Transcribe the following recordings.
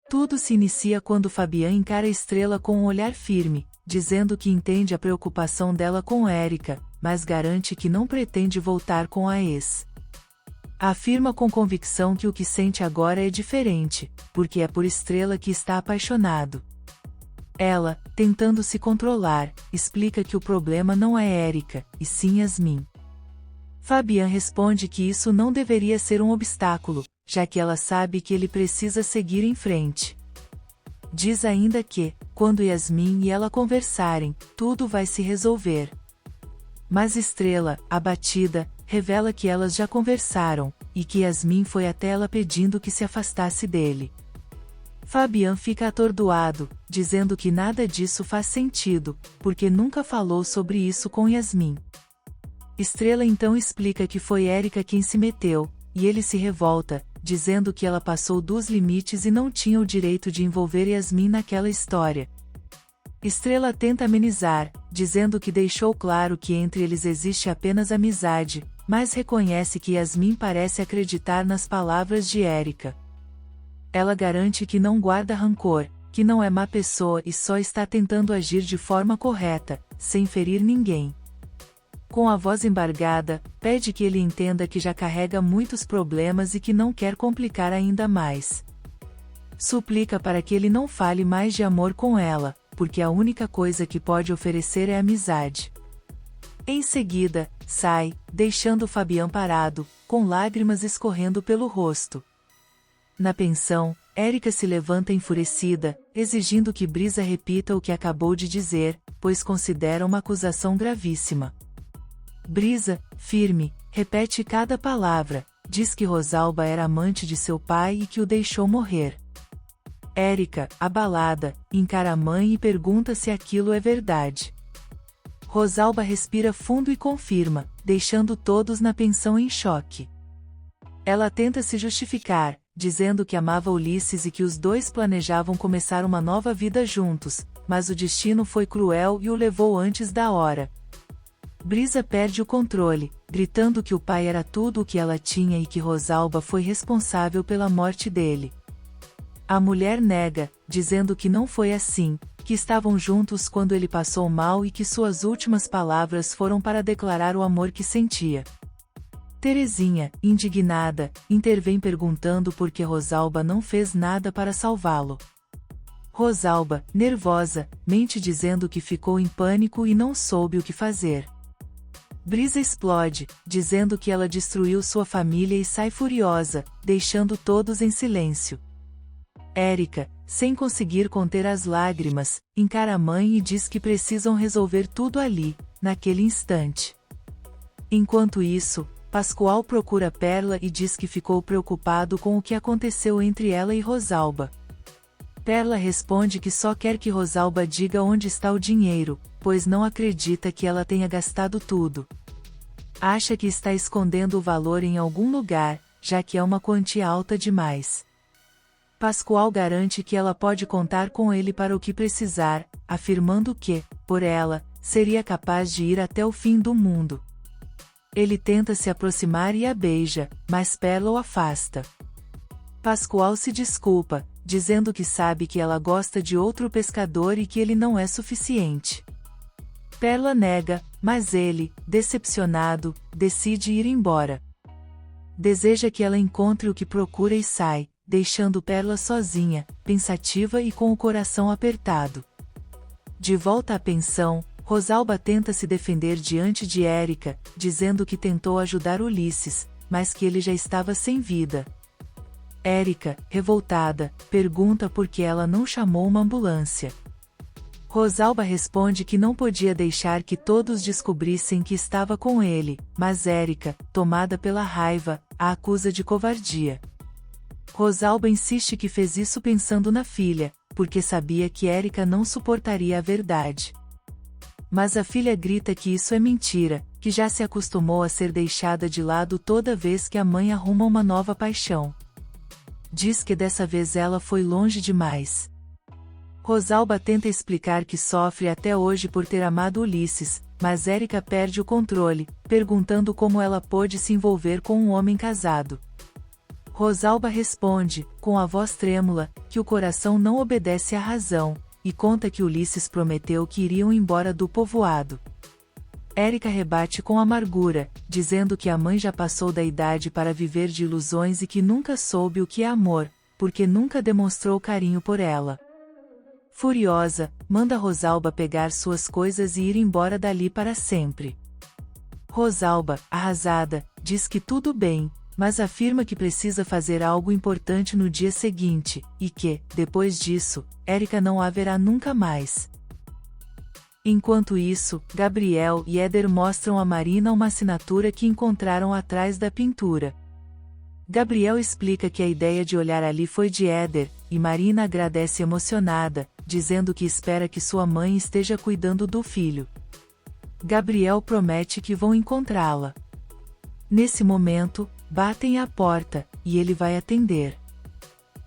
Tudo se inicia quando Fabian encara Estrela com um olhar firme, dizendo que entende a preocupação dela com Erika, mas garante que não pretende voltar com a ex. Afirma com convicção que o que sente agora é diferente, porque é por Estrela que está apaixonado. Ela, tentando se controlar, explica que o problema não é Erika, e sim Yasmin. Fabian responde que isso não deveria ser um obstáculo, já que ela sabe que ele precisa seguir em frente. Diz ainda que, quando Yasmin e ela conversarem, tudo vai se resolver. Mas Estrela, abatida, revela que elas já conversaram, e que Yasmin foi até ela pedindo que se afastasse dele. Fabian fica atordoado, dizendo que nada disso faz sentido, porque nunca falou sobre isso com Yasmin. Estrela então explica que foi Erika quem se meteu, e ele se revolta, dizendo que ela passou dos limites e não tinha o direito de envolver Yasmin naquela história. Estrela tenta amenizar, dizendo que deixou claro que entre eles existe apenas amizade, mas reconhece que Yasmin parece acreditar nas palavras de Erika. Ela garante que não guarda rancor, que não é má pessoa e só está tentando agir de forma correta, sem ferir ninguém. Com a voz embargada, pede que ele entenda que já carrega muitos problemas e que não quer complicar ainda mais. Suplica para que ele não fale mais de amor com ela, porque a única coisa que pode oferecer é amizade. Em seguida, sai, deixando Fabian parado, com lágrimas escorrendo pelo rosto. Na pensão, Erika se levanta enfurecida, exigindo que Brisa repita o que acabou de dizer, pois considera uma acusação gravíssima. Brisa, firme, repete cada palavra, diz que Rosalba era amante de seu pai e que o deixou morrer. Erika, abalada, encara a mãe e pergunta se aquilo é verdade. Rosalba respira fundo e confirma, deixando todos na pensão em choque. Ela tenta se justificar, dizendo que amava Ulisses e que os dois planejavam começar uma nova vida juntos, mas o destino foi cruel e o levou antes da hora. Brisa perde o controle, gritando que o pai era tudo o que ela tinha e que Rosalba foi responsável pela morte dele. A mulher nega, dizendo que não foi assim, que estavam juntos quando ele passou mal e que suas últimas palavras foram para declarar o amor que sentia. Terezinha, indignada, intervém perguntando por que Rosalba não fez nada para salvá-lo. Rosalba, nervosa, mente dizendo que ficou em pânico e não soube o que fazer. Brisa explode, dizendo que ela destruiu sua família e sai furiosa, deixando todos em silêncio. Erika, sem conseguir conter as lágrimas, encara a mãe e diz que precisam resolver tudo ali, naquele instante. Enquanto isso, Pascoal procura Perla e diz que ficou preocupado com o que aconteceu entre ela e Rosalba. Perla responde que só quer que Rosalba diga onde está o dinheiro, pois não acredita que ela tenha gastado tudo. Acha que está escondendo o valor em algum lugar, já que é uma quantia alta demais. Pascoal garante que ela pode contar com ele para o que precisar, afirmando que, por ela, seria capaz de ir até o fim do mundo. Ele tenta se aproximar e a beija, mas Perla o afasta. Pascoal se desculpa, dizendo que sabe que ela gosta de outro pescador e que ele não é suficiente. Perla nega, mas ele, decepcionado, decide ir embora. Deseja que ela encontre o que procura e sai, deixando Perla sozinha, pensativa e com o coração apertado. De volta à pensão, Rosalba tenta se defender diante de Erika, dizendo que tentou ajudar Ulisses, mas que ele já estava sem vida. Erika, revoltada, pergunta por que ela não chamou uma ambulância. Rosalba responde que não podia deixar que todos descobrissem que estava com ele, mas Erika, tomada pela raiva, a acusa de covardia. Rosalba insiste que fez isso pensando na filha, porque sabia que Erika não suportaria a verdade. Mas a filha grita que isso é mentira, que já se acostumou a ser deixada de lado toda vez que a mãe arruma uma nova paixão. Diz que dessa vez ela foi longe demais. Rosalba tenta explicar que sofre até hoje por ter amado Ulisses, mas Erika perde o controle, perguntando como ela pôde se envolver com um homem casado. Rosalba responde, com a voz trêmula, que o coração não obedece à razão, e conta que Ulisses prometeu que iriam embora do povoado. Érica rebate com amargura, dizendo que a mãe já passou da idade para viver de ilusões e que nunca soube o que é amor, porque nunca demonstrou carinho por ela. Furiosa, manda Rosalba pegar suas coisas e ir embora dali para sempre. Rosalba, arrasada, diz que tudo bem, mas afirma que precisa fazer algo importante no dia seguinte, e que, depois disso, Érica não a verá nunca mais. Enquanto isso, Gabriel e Éder mostram a Marina uma assinatura que encontraram atrás da pintura. Gabriel explica que a ideia de olhar ali foi de Éder, e Marina agradece emocionada, dizendo que espera que sua mãe esteja cuidando do filho. Gabriel promete que vão encontrá-la. Nesse momento, batem à porta, e ele vai atender.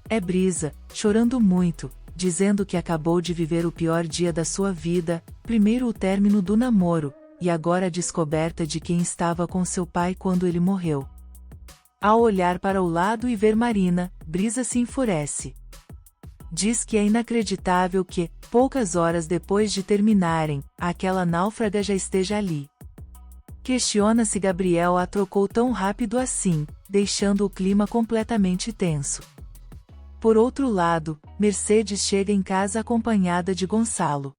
É Brisa, chorando muito, dizendo que acabou de viver o pior dia da sua vida, primeiro o término do namoro, e agora a descoberta de quem estava com seu pai quando ele morreu. Ao olhar para o lado e ver Marina, Brisa se enfurece. Diz que é inacreditável que, poucas horas depois de terminarem, aquela náufraga já esteja ali. Questiona se Gabriel a trocou tão rápido assim, deixando o clima completamente tenso. Por outro lado, Mercedes chega em casa acompanhada de Gonçalo.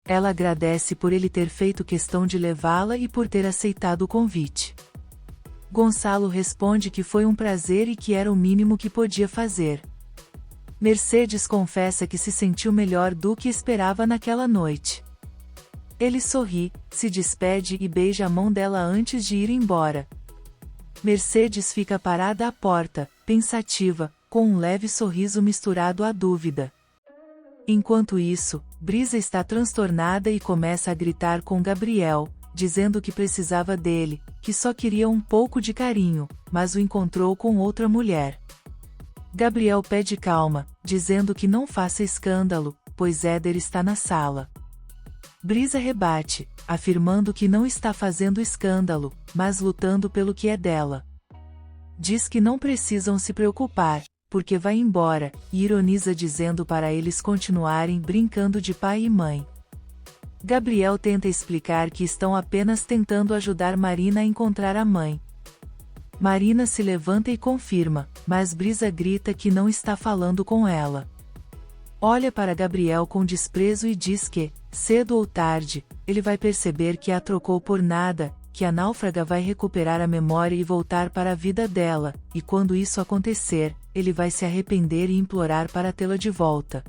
Ela agradece por ele ter feito questão de levá-la e por ter aceitado o convite. Gonçalo responde que foi um prazer e que era o mínimo que podia fazer. Mercedes confessa que se sentiu melhor do que esperava naquela noite. Ele sorri, se despede e beija a mão dela antes de ir embora. Mercedes fica parada à porta, pensativa, com um leve sorriso misturado à dúvida. Enquanto isso, Brisa está transtornada e começa a gritar com Gabriel, dizendo que precisava dele, que só queria um pouco de carinho, mas o encontrou com outra mulher. Gabriel pede calma, dizendo que não faça escândalo, pois Éder está na sala. Brisa rebate, afirmando que não está fazendo escândalo, mas lutando pelo que é dela. Diz que não precisam se preocupar, porque vai embora, e ironiza dizendo para eles continuarem brincando de pai e mãe. Gabriel tenta explicar que estão apenas tentando ajudar Marina a encontrar a mãe. Marina se levanta e confirma, mas Brisa grita que não está falando com ela. Olha para Gabriel com desprezo e diz que, cedo ou tarde, ele vai perceber que a trocou por nada, que a náufraga vai recuperar a memória e voltar para a vida dela, e quando isso acontecer, ele vai se arrepender e implorar para tê-la de volta.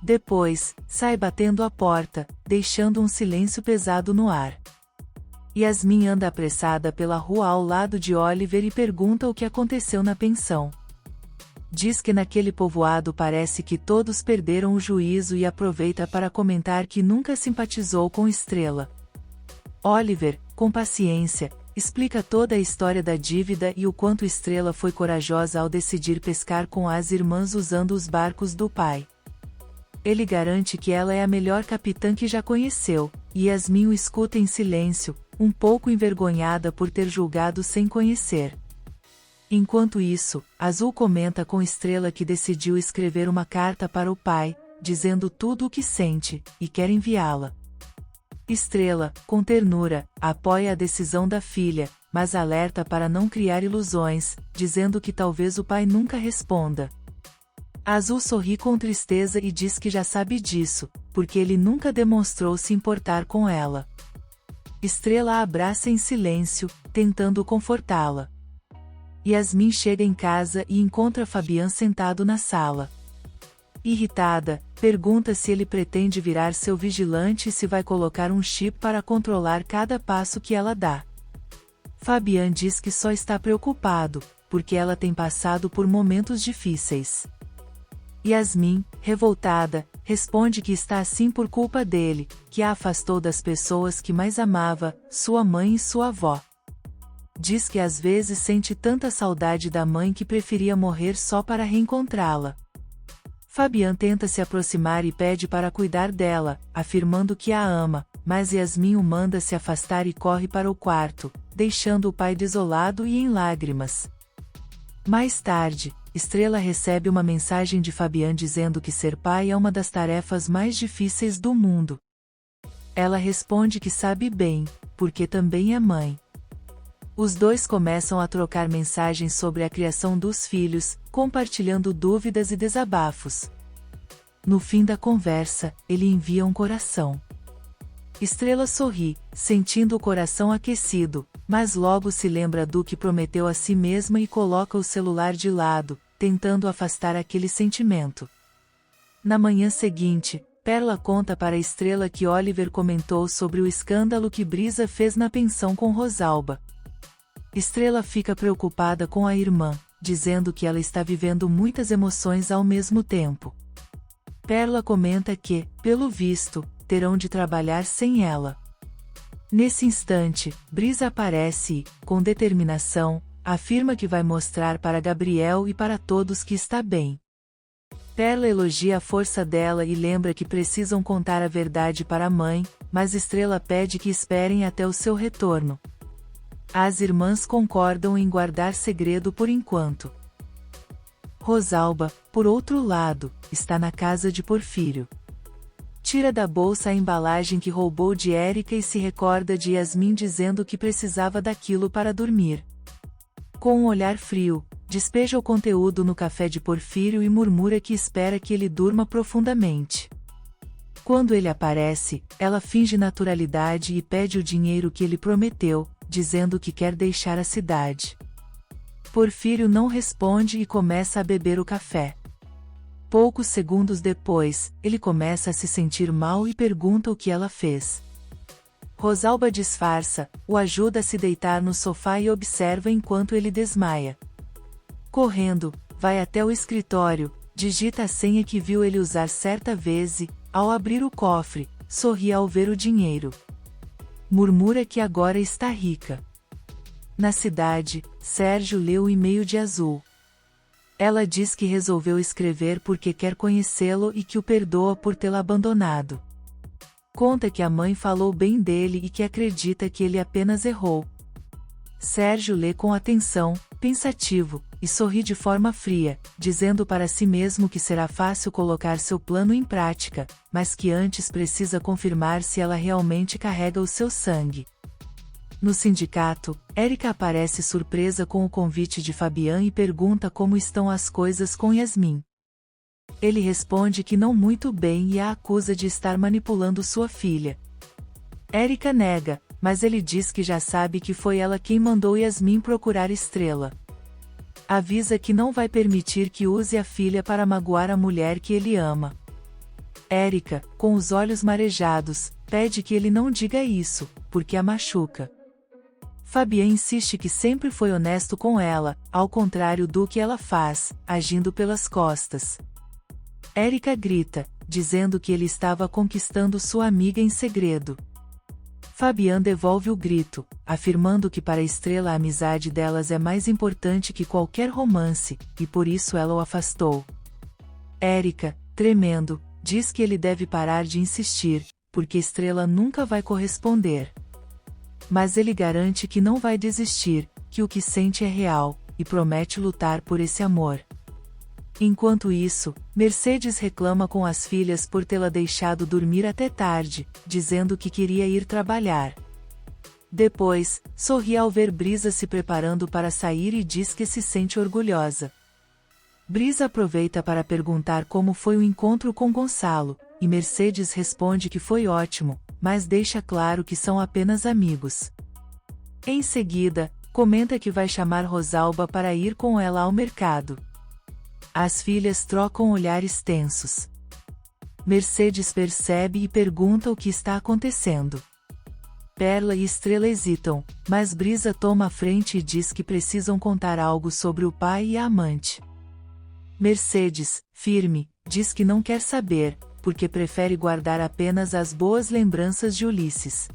Depois, sai batendo a porta, deixando um silêncio pesado no ar. Yasmin anda apressada pela rua ao lado de Oliver e pergunta o que aconteceu na pensão. Diz que naquele povoado parece que todos perderam o juízo e aproveita para comentar que nunca simpatizou com Estrela. Oliver, com paciência, explica toda a história da dívida e o quanto Estrela foi corajosa ao decidir pescar com as irmãs usando os barcos do pai. Ele garante que ela é a melhor capitã que já conheceu, e Yasmin o escuta em silêncio, um pouco envergonhada por ter julgado sem conhecer. Enquanto isso, Azul comenta com Estrela que decidiu escrever uma carta para o pai, dizendo tudo o que sente, e quer enviá-la. Estrela, com ternura, apoia a decisão da filha, mas alerta para não criar ilusões, dizendo que talvez o pai nunca responda. Azul sorri com tristeza e diz que já sabe disso, porque ele nunca demonstrou se importar com ela. Estrela a abraça em silêncio, tentando confortá-la. Yasmin chega em casa e encontra Fabian sentado na sala. Irritada, pergunta se ele pretende virar seu vigilante e se vai colocar um chip para controlar cada passo que ela dá. Fabian diz que só está preocupado, porque ela tem passado por momentos difíceis. Yasmin, revoltada, responde que está assim por culpa dele, que a afastou das pessoas que mais amava, sua mãe e sua avó. Diz que às vezes sente tanta saudade da mãe que preferia morrer só para reencontrá-la. Fabian tenta se aproximar e pede para cuidar dela, afirmando que a ama, mas Yasmin o manda se afastar e corre para o quarto, deixando o pai desolado e em lágrimas. Mais tarde, Estrela recebe uma mensagem de Fabian dizendo que ser pai é uma das tarefas mais difíceis do mundo. Ela responde que sabe bem, porque também é mãe. Os dois começam a trocar mensagens sobre a criação dos filhos, compartilhando dúvidas e desabafos. No fim da conversa, ele envia um coração. Estrela sorri, sentindo o coração aquecido, mas logo se lembra do que prometeu a si mesma e coloca o celular de lado, tentando afastar aquele sentimento. Na manhã seguinte, Perla conta para Estrela que Oliver comentou sobre o escândalo que Brisa fez na pensão com Rosalba. Estrela fica preocupada com a irmã, dizendo que ela está vivendo muitas emoções ao mesmo tempo. Perla comenta que, pelo visto, terão de trabalhar sem ela. Nesse instante, Brisa aparece e, com determinação, afirma que vai mostrar para Gabriel e para todos que está bem. Perla elogia a força dela e lembra que precisam contar a verdade para a mãe, mas Estrela pede que esperem até o seu retorno. As irmãs concordam em guardar segredo por enquanto. Rosalba, por outro lado, está na casa de Porfírio. Tira da bolsa a embalagem que roubou de Érica e se recorda de Yasmin dizendo que precisava daquilo para dormir. Com um olhar frio, despeja o conteúdo no café de Porfírio e murmura que espera que ele durma profundamente. Quando ele aparece, ela finge naturalidade e pede o dinheiro que ele prometeu, dizendo que quer deixar a cidade. Porfírio não responde e começa a beber o café. Poucos segundos depois, ele começa a se sentir mal e pergunta o que ela fez. Rosalba disfarça, o ajuda a se deitar no sofá e observa enquanto ele desmaia. Correndo, vai até o escritório, digita a senha que viu ele usar certa vez e, ao abrir o cofre, sorri ao ver o dinheiro. Murmura que agora está rica. Na cidade, Sérgio lê o e-mail de Azul. Ela diz que resolveu escrever porque quer conhecê-lo e que o perdoa por tê-la abandonado. Conta que a mãe falou bem dele e que acredita que ele apenas errou. Sérgio lê com atenção, pensativo, e sorri de forma fria, dizendo para si mesmo que será fácil colocar seu plano em prática, mas que antes precisa confirmar se ela realmente carrega o seu sangue. No sindicato, Érica aparece surpresa com o convite de Fabian e pergunta como estão as coisas com Yasmin. Ele responde que não muito bem e a acusa de estar manipulando sua filha. Érica nega, mas ele diz que já sabe que foi ela quem mandou Yasmin procurar Estrela. Avisa que não vai permitir que use a filha para magoar a mulher que ele ama. Érica, com os olhos marejados, pede que ele não diga isso, porque a machuca. Fabian insiste que sempre foi honesto com ela, ao contrário do que ela faz, agindo pelas costas. Érica grita, dizendo que ele estava conquistando sua amiga em segredo. Fabian devolve o grito, afirmando que para Estrela a amizade delas é mais importante que qualquer romance, e por isso ela o afastou. Érica, tremendo, diz que ele deve parar de insistir, porque Estrela nunca vai corresponder. Mas ele garante que não vai desistir, que o que sente é real, e promete lutar por esse amor. Enquanto isso, Mercedes reclama com as filhas por tê-la deixado dormir até tarde, dizendo que queria ir trabalhar. Depois, sorri ao ver Brisa se preparando para sair e diz que se sente orgulhosa. Brisa aproveita para perguntar como foi o encontro com Gonçalo, e Mercedes responde que foi ótimo, mas deixa claro que são apenas amigos. Em seguida, comenta que vai chamar Rosalba para ir com ela ao mercado. As filhas trocam olhares tensos. Mercedes percebe e pergunta o que está acontecendo. Perla e Estrela hesitam, mas Brisa toma a frente e diz que precisam contar algo sobre o pai e a amante. Mercedes, firme, diz que não quer saber, porque prefere guardar apenas as boas lembranças de Ulisses.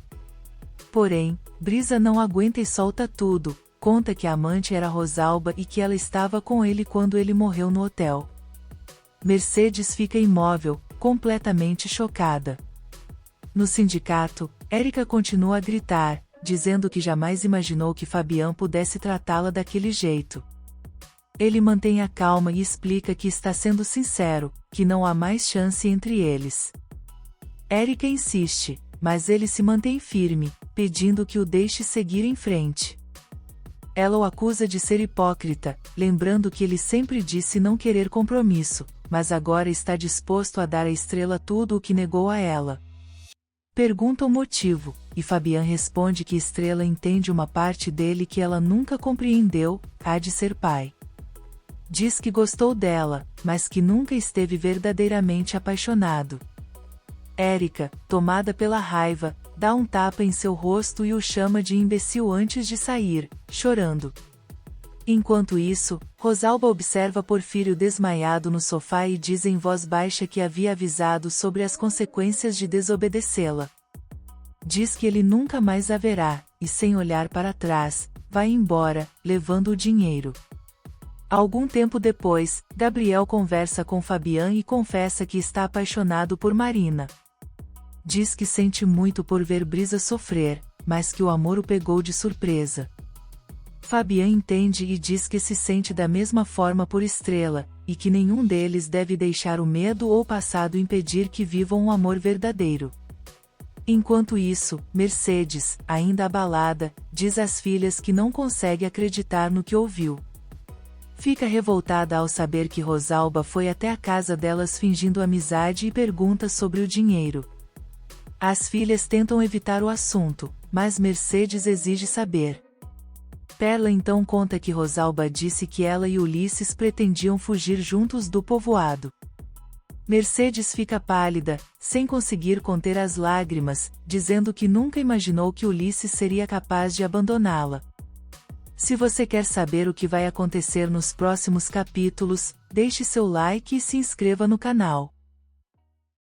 Porém, Brisa não aguenta e solta tudo, conta que a amante era Rosalba e que ela estava com ele quando ele morreu no hotel. Mercedes fica imóvel, completamente chocada. No sindicato, Érica continua a gritar, dizendo que jamais imaginou que Fabian pudesse tratá-la daquele jeito. Ele mantém a calma e explica que está sendo sincero, que não há mais chance entre eles. Erika insiste, mas ele se mantém firme, pedindo que o deixe seguir em frente. Ela o acusa de ser hipócrita, lembrando que ele sempre disse não querer compromisso, mas agora está disposto a dar à Estrela tudo o que negou a ela. Pergunta o motivo, e Fabian responde que Estrela entende uma parte dele que ela nunca compreendeu, a de ser pai. Diz que gostou dela, mas que nunca esteve verdadeiramente apaixonado. Erika, tomada pela raiva, dá um tapa em seu rosto e o chama de imbecil antes de sair, chorando. Enquanto isso, Rosalba observa Porfírio desmaiado no sofá e diz em voz baixa que havia avisado sobre as consequências de desobedecê-la. Diz que ele nunca mais a verá, e sem olhar para trás, vai embora, levando o dinheiro. Algum tempo depois, Gabriel conversa com Fabian e confessa que está apaixonado por Marina. Diz que sente muito por ver Brisa sofrer, mas que o amor o pegou de surpresa. Fabian entende e diz que se sente da mesma forma por Estrela, e que nenhum deles deve deixar o medo ou o passado impedir que vivam um amor verdadeiro. Enquanto isso, Mercedes, ainda abalada, diz às filhas que não consegue acreditar no que ouviu. Fica revoltada ao saber que Rosalba foi até a casa delas fingindo amizade e pergunta sobre o dinheiro. As filhas tentam evitar o assunto, mas Mercedes exige saber. Perla então conta que Rosalba disse que ela e Ulisses pretendiam fugir juntos do povoado. Mercedes fica pálida, sem conseguir conter as lágrimas, dizendo que nunca imaginou que Ulisses seria capaz de abandoná-la. Se você quer saber o que vai acontecer nos próximos capítulos, deixe seu like e se inscreva no canal.